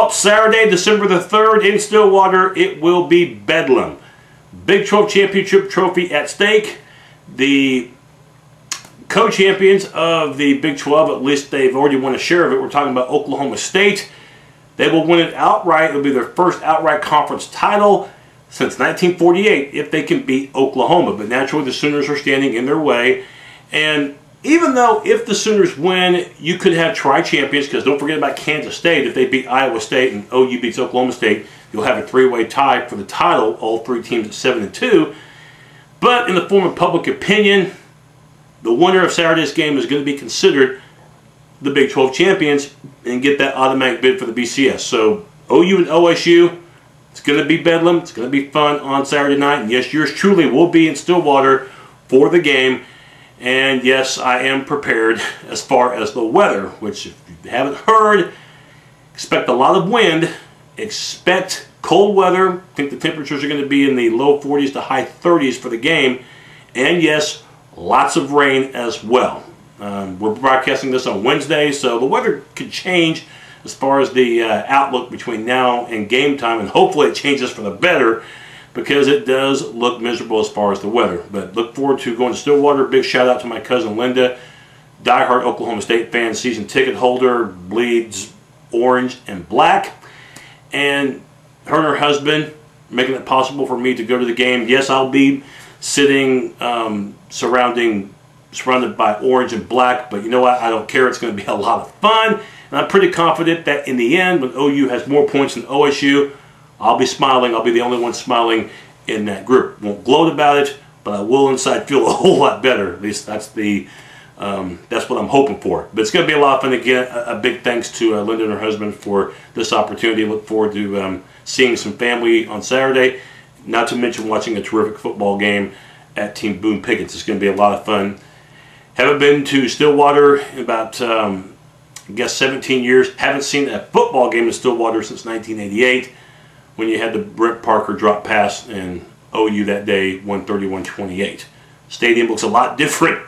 Well, Saturday, December the 3rd in Stillwater, it will be Bedlam. Big 12 championship trophy at stake. The co-champions of the Big 12, at least they've already won a share of it. We're talking about Oklahoma State. They will win it outright. It will be their first outright conference title since 1948 if they can beat Oklahoma. But naturally, the Sooners are standing in their way. And even though if the Sooners win, you could have tri-champions, because don't forget about Kansas State. If they beat Iowa State and OU beats Oklahoma State, you'll have a three-way tie for the title, all three teams at 7-2. But in the form of public opinion, the winner of Saturday's game is going to be considered the Big 12 champions and get that automatic bid for the BCS. So OU and OSU, it's going to be Bedlam. It's going to be fun on Saturday night. And yes, yours truly will be in Stillwater for the game. And yes, I am prepared as far as the weather, which if you haven't heard, expect a lot of wind, expect cold weather. I think the temperatures are going to be in the low 40s to high 30s for the game. And yes, lots of rain as well. We're broadcasting this on Wednesday, so the weather could change as far as the outlook between now and game time, and hopefully it changes for the better, because it does look miserable as far as the weather. But look forward to going to Stillwater. Big shout out to my cousin Linda, diehard Oklahoma State fan, season ticket holder, bleeds orange and black. And her and her husband making it possible for me to go to the game. Yes, I'll be sitting surrounded by orange and black, but you know what? I don't care. It's going to be a lot of fun. And I'm pretty confident that in the end, when OU has more points than OSU, I'll be smiling. I'll be the only one smiling in that group. Won't gloat about it, but I will inside feel a whole lot better. At least that's what I'm hoping for. But it's going to be a lot of fun. Again, a big thanks to Linda and her husband for this opportunity. Look forward to seeing some family on Saturday. Not to mention watching a terrific football game at T Boone Pickens. It's going to be a lot of fun. Haven't been to Stillwater in about, I guess, 17 years. Haven't seen a football game in Stillwater since 1988. When you had the Brent Parker drop pass and OU that day, 131-28. Stadium looks a lot different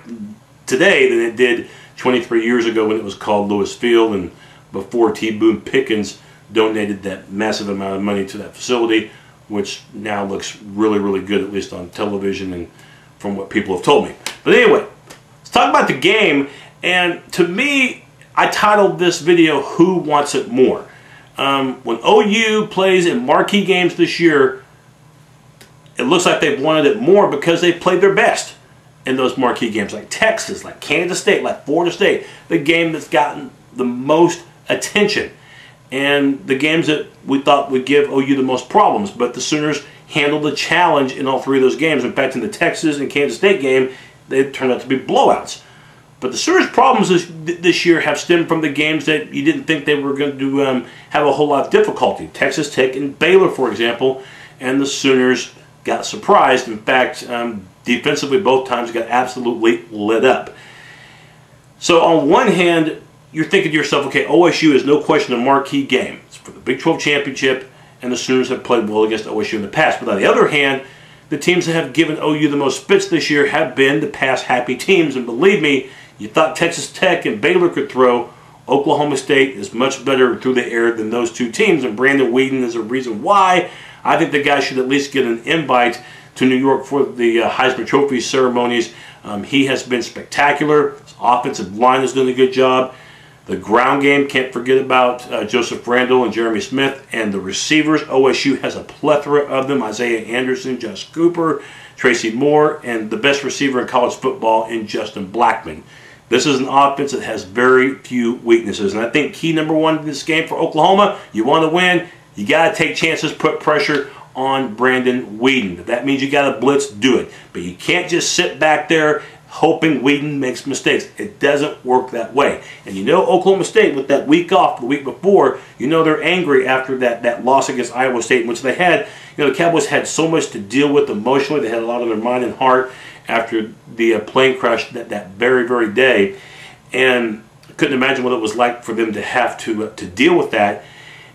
today than it did 23 years ago when it was called Lewis Field, and before T Boone Pickens donated that massive amount of money to that facility, which now looks really, really good, at least on television and from what people have told me. But anyway, let's talk about the game. And to me, I titled this video, Who Wants It More? When OU plays in marquee games this year, it looks like they've wanted it more because they played their best in those marquee games, like Texas, like Kansas State, like Florida State, the game that's gotten the most attention, and the games that we thought would give OU the most problems. But the Sooners handled the challenge in all three of those games. In fact, in the Texas and Kansas State game, they turned out to be blowouts. But the Sooners' problems this year have stemmed from the games that you didn't think they were going to have a whole lot of difficulty. Texas Tech and Baylor, for example, and the Sooners got surprised. In fact, defensively, both times got absolutely lit up. So on one hand, you're thinking to yourself, okay, OSU is no question a marquee game. It's for the Big 12 championship, and the Sooners have played well against OSU in the past. But on the other hand, the teams that have given OU the most fits this year have been the pass-happy teams. And believe me, you thought Texas Tech and Baylor could throw. Oklahoma State is much better through the air than those two teams, and Brandon Weeden is a reason why. I think the guy should at least get an invite to New York for the Heisman Trophy ceremonies. He has been spectacular. His offensive line has done a good job. The ground game, can't forget about Joseph Randall and Jeremy Smith. And the receivers, OSU has a plethora of them. Isaiah Anderson, Josh Cooper, Tracy Moore, and the best receiver in college football in Justin Blackmon. This is an offense that has very few weaknesses. And I think key number one in this game for Oklahoma, you want to win, you got to take chances, put pressure on Brandon Weeden. If that means you got to blitz, do it. But you can't just sit back there hoping Weeden makes mistakes. It doesn't work that way. And you know Oklahoma State, with that week off the week before, you know they're angry after that loss against Iowa State, in which they had, you know, the Cowboys had so much to deal with emotionally. They had a lot on their mind and heart after the plane crash that very, very day. And I couldn't imagine what it was like for them to have to deal with that.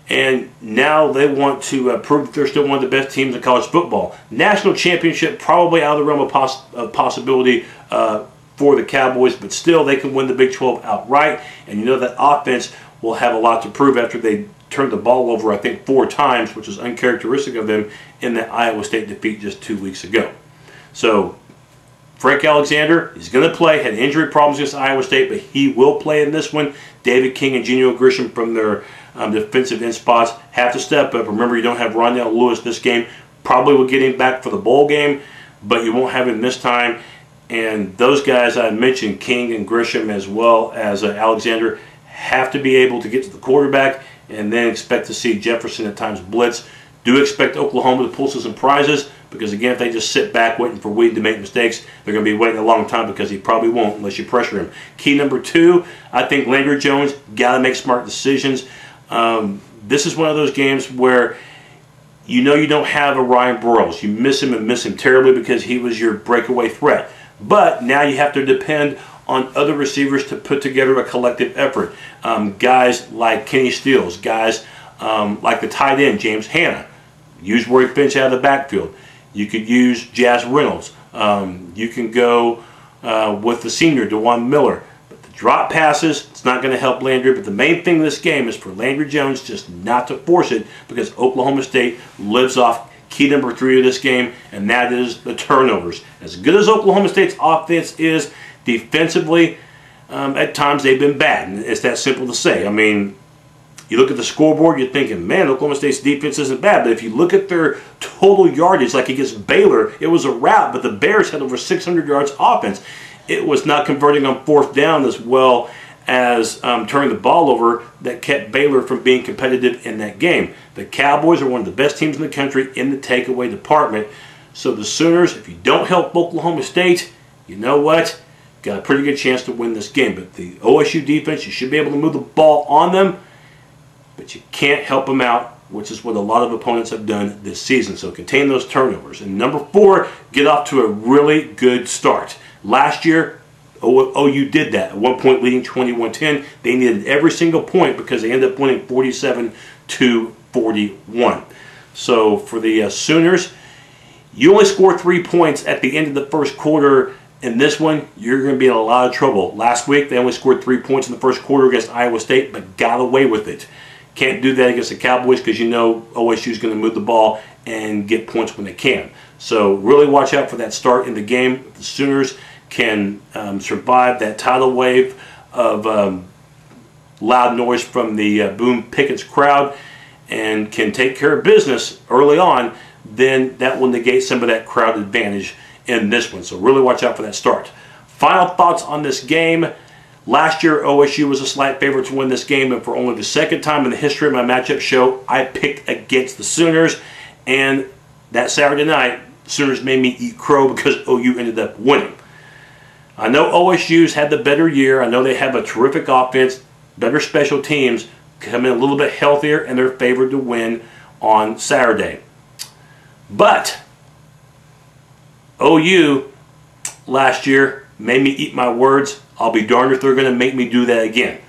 And now they want to prove that they're still one of the best teams in college football. National championship, probably out of the realm of possibility for the Cowboys, but still they can win the Big 12 outright. And you know that offense will have a lot to prove after they turned the ball over, I think, 4 times, which is uncharacteristic of them in that Iowa State defeat just 2 weeks ago. So Frank Alexander, he's going to play, had injury problems against Iowa State, but he will play in this one. David King and Genio Grisham from their defensive end spots have to step up. Remember, you don't have Rondell Lewis this game. Probably will get him back for the bowl game, but you won't have him this time. And those guys I mentioned, King and Grisham as well as Alexander, have to be able to get to the quarterback, and then expect to see Jefferson at times blitz. Do expect Oklahoma to pull some prizes, because again, if they just sit back waiting for Weeden to make mistakes, they're going to be waiting a long time, because he probably won't unless you pressure him. Key number 2, I think Landry Jones got to make smart decisions. This is one of those games where you know you don't have a Ryan Broyles. You miss him and miss him terribly because he was your breakaway threat. But now you have to depend on other receivers to put together a collective effort. Guys like Kenny Stills, guys like the tight end, James Hanna. Use Rory Finch out of the backfield. You could use Jazz Reynolds. You can go with the senior, DeJuan Miller. But the drop passes, it's not going to help Landry. But the main thing in this game is for Landry Jones just not to force it, because Oklahoma State lives off key number 3 of this game, and that is the turnovers. As good as Oklahoma State's offense is defensively, at times they've been bad. And it's that simple to say. I mean, you look at the scoreboard, you're thinking, man, Oklahoma State's defense isn't bad. But if you look at their total yardage, like against Baylor, it was a rout, but the Bears had over 600 yards offense. It was not converting on 4th down as well as turning the ball over that kept Baylor from being competitive in that game. The Cowboys are one of the best teams in the country in the takeaway department. So the Sooners, if you don't help Oklahoma State, you know what? Got a pretty good chance to win this game. But the OSU defense, you should be able to move the ball on them, but you can't help them out, which is what a lot of opponents have done this season. So contain those turnovers. And number 4, get off to a really good start. Last year, OU did that. At one point leading 21-10. They needed every single point because they ended up winning 47-41. So for the Sooners, you only score 3 points at the end of the first quarter. In this one, you're going to be in a lot of trouble. Last week, they only scored 3 points in the first quarter against Iowa State, but got away with it. Can't do that against the Cowboys because you know OSU is going to move the ball and get points when they can. So really watch out for that start in the game. The Sooners can survive that tidal wave of loud noise from the Boone Pickens crowd and can take care of business early on, then that will negate some of that crowd advantage in this one. So really watch out for that start. Final thoughts on this game. Last year, OSU was a slight favorite to win this game, and for only the 2nd time in the history of my matchup show, I picked against the Sooners. And that Saturday night, the Sooners made me eat crow because OU ended up winning. I know OSU's had the better year. I know they have a terrific offense, better special teams, come in a little bit healthier, and they're favored to win on Saturday. But OU last year made me eat my words. I'll be darned if they're going to make me do that again.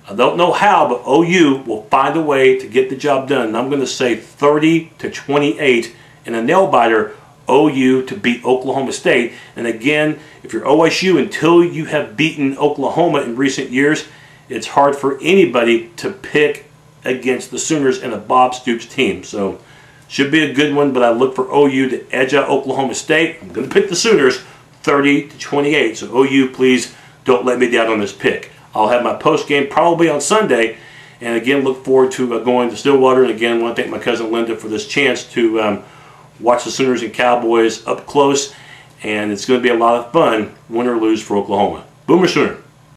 I don't know how, but OU will find a way to get the job done. And I'm going to say 30-28 in a nail-biter, OU to beat Oklahoma State. And again, if you're OSU, until you have beaten Oklahoma in recent years, it's hard for anybody to pick against the Sooners and a Bob Stoops team. So should be a good one, but I look for OU to edge out Oklahoma State. I'm going to pick the Sooners 30-28. So OU, please don't let me down on this pick. I'll have my post game probably on Sunday. And again, look forward to going to Stillwater. And again, I want to thank my cousin Linda for this chance to watch the Sooners and Cowboys up close. And it's going to be a lot of fun, win or lose, for Oklahoma. Boomer Sooner.